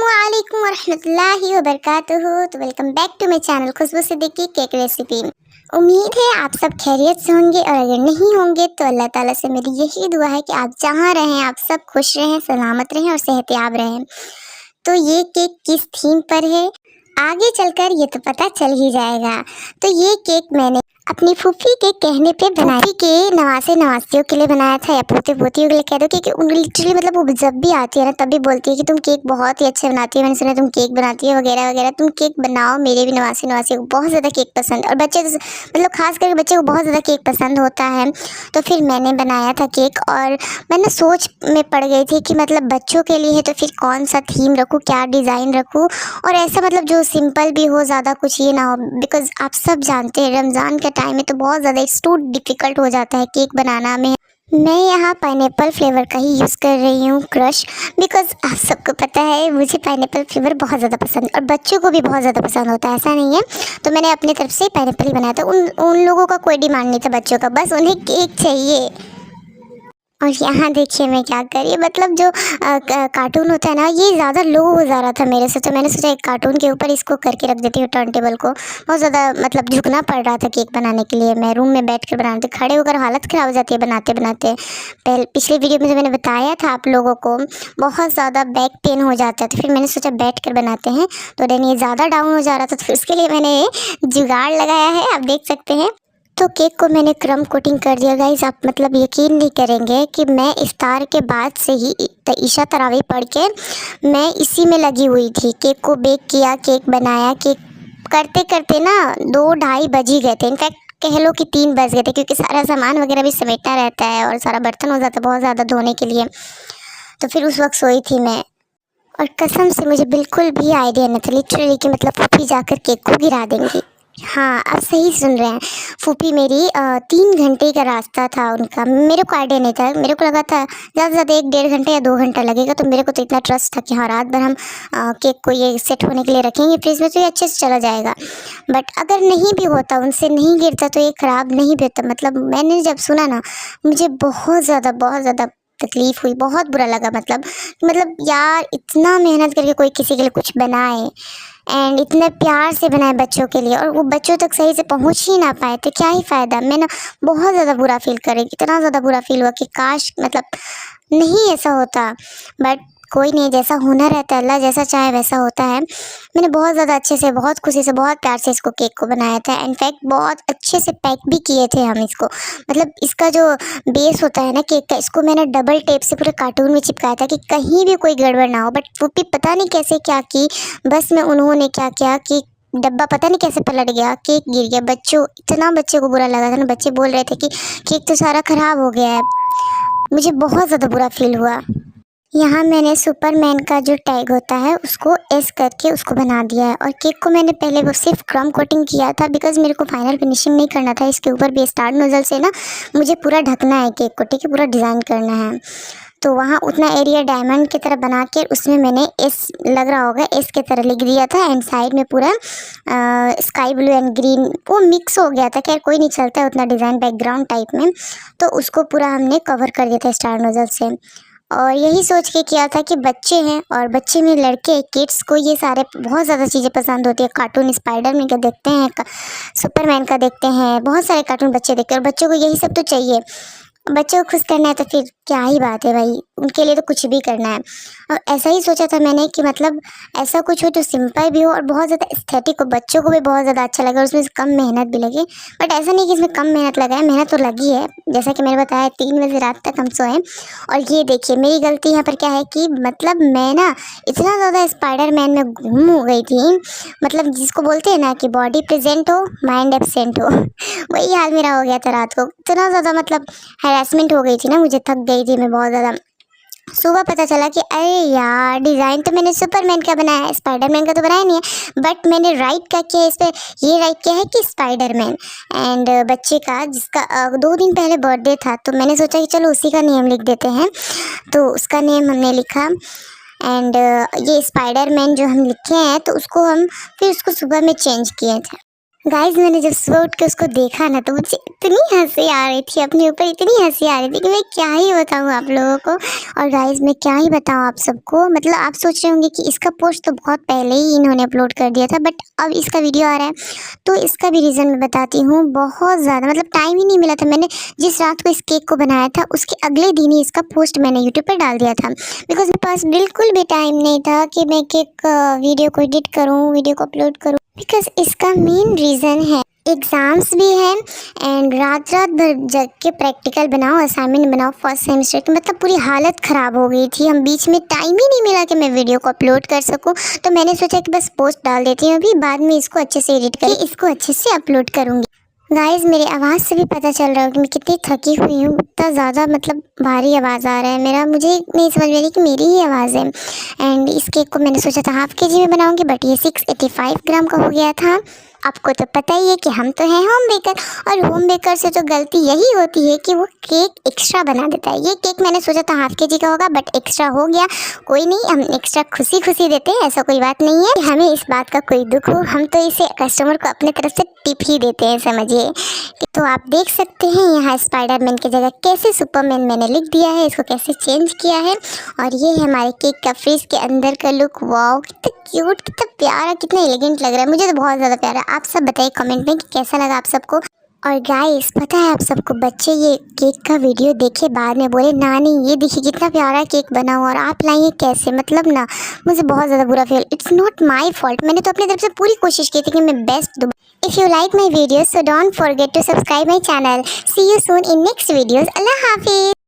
अस्सलामुअलैकुम वरहमतुल्लाहि वबरकातुहू। तो welcome back to my channel Khushboo Siddiqui cake recipe. उम्मीद है आप सब खैरियत से होंगे और अगर नहीं होंगे तो अल्लाह ताला से मेरी यही दुआ है कि आप जहाँ रहें आप सब खुश रहें, सलामत रहें और सेहतयाब रहें। तो ये केक किस थीम पर है आगे चलकर ये तो पता चल ही जाएगा। तो ये केक मैंने अपनी फूफी के कहने पे बनाई के नवासे नवासियों के लिए बनाया था या पोते पोतियों के लिए कह दो, क्योंकि उन लिटरली मतलब वो जब भी आती है ना तभी बोलती है कि तुम केक बहुत ही अच्छे बनाती है, मैंने सुना तुम केक बनाती है वगैरह वगैरह, तुम केक बनाओ। मेरे भी नवासे नवासियों को बहुत ज़्यादा केक पसंद और बच्चे मतलब खास करके बच्चे को बहुत ज़्यादा केक पसंद होता है। तो फिर मैंने बनाया था केक और मैं सोच में पड़ गई थी कि मतलब बच्चों के लिए है तो फिर कौन सा थीम रखूँ, क्या डिज़ाइन रखूँ और ऐसा मतलब जो सिंपल भी हो, ज़्यादा कुछ ये ना हो। बिकॉज़ आप सब जानते हैं रमज़ान का टाइम है तो बहुत ज़्यादा इट्स टू डिफ़िकल्ट हो जाता है केक बनाना में। मैं यहाँ पाइनएप्पल फ्लेवर का ही यूज़ कर रही हूँ क्रश, बिकॉज़ आप सबको पता है मुझे पाइनएप्पल फ्लेवर बहुत ज़्यादा पसंद और बच्चों को भी बहुत ज़्यादा पसंद होता है, ऐसा नहीं है। तो मैंने अपनी तरफ से पाइनएप्पल ही बनाया था। उन लोगों का कोई डिमांड नहीं था बच्चों का, बस उन्हें केक चाहिए। और यहाँ देखिए मैं क्या करी, मतलब जो कार्टून होता है ना ये ज़्यादा लो हो जा रहा था मेरे से, तो मैंने सोचा एक कार्टून के ऊपर इसको करके रख देती हूँ टर्न टेबल को। बहुत ज़्यादा मतलब झुकना पड़ रहा था केक बनाने के लिए, मैं रूम में बैठ कर बना रही थी, खड़े होकर हालत ख़राब हो जाती है बनाते बनाते। पिछले वीडियो में जो मैंने बताया था आप लोगों को बहुत ज़्यादा बैक पेन हो जाता है, तो फिर मैंने सोचा बैठ कर बनाते हैं। तो देन ये ज़्यादा डाउन हो जा रहा था तो फिर उसके लिए मैंने जुगाड़ लगाया है, आप देख सकते हैं। तो केक को मैंने क्रम कोटिंग कर दिया गाइस। आप मतलब यकीन नहीं करेंगे कि मैं इफ्तार के बाद से ही ईशा तरावी पढ़ के मैं इसी में लगी हुई थी। केक को बेक किया, केक बनाया, केक करते करते ना 2-2:30 बज ही गए थे। इनफैक्ट कह लो कि 3 बज गए थे, क्योंकि सारा सामान वगैरह भी समेटना रहता है और सारा बर्तन हो जाता है बहुत ज़्यादा धोने के लिए। तो फिर उस वक्त सोई थी मैं और कसम से मुझे बिल्कुल भी आइडिया नहीं था लिटरली कि मतलब फूफी जाकर केक को गिरा देंगी। हाँ, आप सही सुन रहे हैं। फूफी मेरी 3 घंटे का रास्ता था उनका, मेरे को आइडिया नहीं था। मेरे को लगा था ज़्यादा से ज़्यादा 1-1.5 घंटा या 2 घंटा लगेगा, तो मेरे को तो इतना ट्रस्ट था कि हाँ रात भर हम केक को ये सेट होने के लिए रखेंगे फ्रिज में तो ये अच्छे से चला जाएगा। बट अगर नहीं भी होता, उनसे नहीं गिरता तो ये ख़राब नहीं भी होता। मतलब मैंने जब सुना ना मुझे बहुत ज़्यादा तकलीफ़ हुई, बहुत बुरा लगा। मतलब यार इतना मेहनत करके कोई किसी के लिए कुछ बनाए एंड इतने प्यार से बनाए बच्चों के लिए और वो बच्चों तक सही से पहुंच ही ना पाए तो क्या ही फ़ायदा। मैं ना बहुत ज़्यादा बुरा फील कर रही, इतना ज़्यादा बुरा फील हुआ कि काश मतलब नहीं ऐसा होता। बट कोई नहीं, जैसा होना रहता है अल्लाह जैसा चाहे वैसा होता है। मैंने बहुत ज़्यादा अच्छे से, बहुत खुशी से, बहुत प्यार से इसको केक को बनाया था। इनफैक्ट बहुत अच्छे से पैक भी किए थे हम इसको। मतलब इसका जो बेस होता है ना केक का, इसको मैंने डबल टेप से पूरे कार्टून में चिपकाया था कि कहीं भी कोई गड़बड़ ना हो। बट फूफी पता नहीं कैसे क्या की, बस में उन्होंने क्या किया कि डब्बा पता नहीं कैसे पलट गया, केक गिर गया। इतना बच्चे को बुरा लगा था ना, बच्चे बोल रहे थे कि केक तो सारा ख़राब हो गया है। मुझे बहुत ज़्यादा बुरा फील हुआ। यहाँ मैंने सुपरमैन का जो टैग होता है उसको एस करके उसको बना दिया है और केक को मैंने पहले वो सिर्फ क्रम कोटिंग किया था, बिकॉज मेरे को फाइनल फिनिशिंग नहीं करना था। इसके ऊपर भी स्टार नोजल से ना मुझे पूरा ढकना है केक को, ठीक है, पूरा डिज़ाइन करना है। तो वहाँ उतना एरिया डायमंड की तरह बना के उसमें मैंने एस लग रहा होगा एस की तरह लिख दिया था एंड साइड में पूरा स्काई ब्लू एंड ग्रीन वो मिक्स हो गया था। खैर कोई नहीं चलता है उतना डिज़ाइन बैकग्राउंड टाइप में, तो उसको पूरा हमने कवर कर दिया था स्टार नोजल से। और यही सोच के किया था कि बच्चे हैं और बच्चे में लड़के किड्स को ये सारे बहुत ज़्यादा चीज़ें पसंद होती है। कार्टून स्पाइडरमैन का देखते हैं, सुपरमैन का देखते हैं, बहुत सारे कार्टून बच्चे देखते हैं और बच्चों को यही सब तो चाहिए। बच्चों को खुश करना है तो फिर क्या ही बात है भाई, उनके लिए तो कुछ भी करना है। और ऐसा ही सोचा था मैंने कि मतलब ऐसा कुछ हो जो सिंपल भी हो और बहुत ज़्यादा एस्थेटिक हो, बच्चों को भी बहुत ज़्यादा अच्छा लगे और उसमें कम मेहनत भी लगे। बट ऐसा नहीं कि इसमें कम मेहनत लगा है, मेहनत तो लगी है। जैसा कि मैंने बताया 3 बजे रात तक हम सोए। और ये देखिए मेरी गलती यहाँ पर क्या है कि मतलब मैं ना इतना ज़्यादा स्पाइडरमैन में गुम हो गई थी, मतलब जिसको बोलते हैं ना कि बॉडी प्रेजेंट हो माइंड एब्सेंट हो वही हाल मेरा हो गया था रात को। इतना ज़्यादा मतलब हैरेसमेंट हो गई थी ना, मुझे थक गई थी मैं बहुत ज़्यादा। सुबह पता चला कि अरे यार डिज़ाइन तो मैंने सुपरमैन का बनाया है, स्पाइडरमैन का तो बनाया नहीं है। बट मैंने राइट क्या किया है इस पर, ये राइट किया है कि स्पाइडरमैन एंड बच्चे का जिसका 2 दिन पहले बर्थडे था, तो मैंने सोचा कि चलो उसी का नेम लिख देते हैं। तो उसका नेम हमने लिखा एंड ये स्पाइडरमैन जो हम लिखे हैं तो उसको हम फिर उसको सुबह में चेंज किए थे। गाइस मैंने जब सुबह उठ के उसको देखा ना तो मुझे इतनी हंसी आ रही थी, अपने ऊपर इतनी हंसी आ रही थी कि मैं क्या ही बताऊँ आप लोगों को। और गाइस मैं क्या ही बताऊँ आप सबको, मतलब आप सोच रहे होंगे कि इसका पोस्ट तो बहुत पहले ही इन्होंने अपलोड कर दिया था, बट अब इसका वीडियो आ रहा है तो इसका भी रीज़न मैं बताती हूँ। बहुत ज़्यादा मतलब टाइम ही नहीं मिला था। मैंने जिस रात को इस केक को बनाया था उसके अगले दिन ही इसका पोस्ट मैंने यूट्यूब पर डाल दिया था, बिकॉज मेरे पास बिल्कुल भी टाइम नहीं था कि मैं केक वीडियो को एडिट करूँ, वीडियो को अपलोड करूँ। बिकॉज इसका मेन रीज़न है एग्ज़ाम्स भी हैं एंड रात रात भर जग के प्रैक्टिकल बनाओ, असाइनमेंट बनाओ फर्स्ट सेमेस्टर की, मतलब पूरी हालत ख़राब हो गई थी। हम बीच में टाइम ही नहीं मिला कि मैं वीडियो को अपलोड कर सकूं, तो मैंने सोचा कि बस पोस्ट डाल देती हूँ अभी, बाद में इसको अच्छे से एडिट करके इसको अच्छे से अपलोड करूँगी। गाइस मेरी आवाज़ से भी पता चल रहा है कि मैं कितनी थकी हुई हूँ, इतना ज़्यादा मतलब भारी आवाज़ आ रहा है मेरा, मुझे नहीं समझ में रही कि मेरी ही आवाज़ है। एंड इस केक को मैंने सोचा था हाफ केजी में बनाऊंगी, बट ये 685 ग्राम का हो गया था। आपको तो पता ही है कि हम तो हैं होम बेकर, और होम बेकर से तो गलती यही होती है कि वो केक एक्स्ट्रा बना देता है। ये केक मैंने सोचा था हाफ केजी का होगा, बट एक्स्ट्रा हो गया। कोई नहीं, हम एक्स्ट्रा खुशी खुशी देते हैं, ऐसा कोई बात नहीं है, हमें इस बात का कोई दुख हो। हम तो इसे कस्टमर को अपने तरफ से टिप ही देते हैं, समझिए। तो आप देख सकते हैं यहाँ स्पाइडरमैन की जगह कैसे सुपरमैन मैंने लिख दिया है, इसको कैसे चेंज किया है। और ये है हमारे केक का फ्रिज के अंदर का लुक। वाओ कितना क्यूट, कितना प्यारा, कितना एलिगेंट लग रहा है, मुझे तो बहुत ज़्यादा प्यारा। आप सब बताइए कमेंट में कि कैसा लगा आप सबको। और गाइस पता है आप सबको, बच्चे ये केक का वीडियो देखे बाद में बोले नानी ये देखिए कितना प्यारा केक बना हुआ और आप लाई है कैसे, मतलब ना मुझे बहुत ज़्यादा बुरा feel. It's not my fault, मैंने तो अपनी तरफ से पूरी कोशिश की थी कि मैं बेस्ट दूँ। If you like my videos, so don't forget to subscribe my channel. See you soon in next videos. Allah Hafiz.